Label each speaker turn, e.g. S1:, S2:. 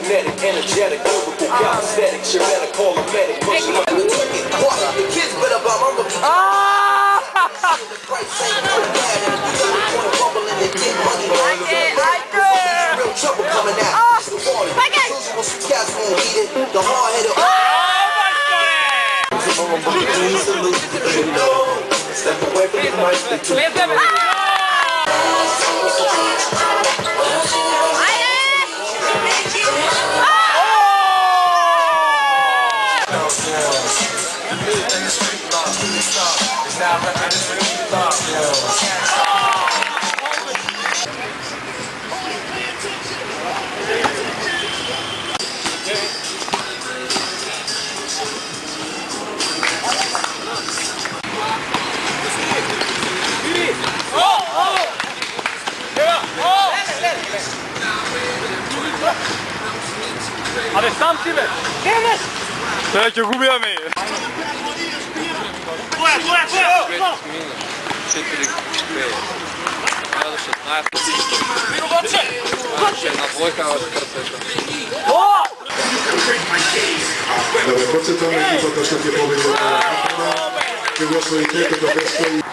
S1: Magnetic, energetic, lyrical, calisthenic, you better call a medic. Pushing up the ticket, the kids better buy my rookie. The price ain't no bad, and if you wanna bubble in and get money, real trouble coming out. It's the water. Usual cats won't eat it. The hard-headed. Step away from the mic.
S2: Ale sam si već! Sada ću gubio me!
S3: Podsjećam ekipa to što ti je pobjegla. Bilo svoji teke do 200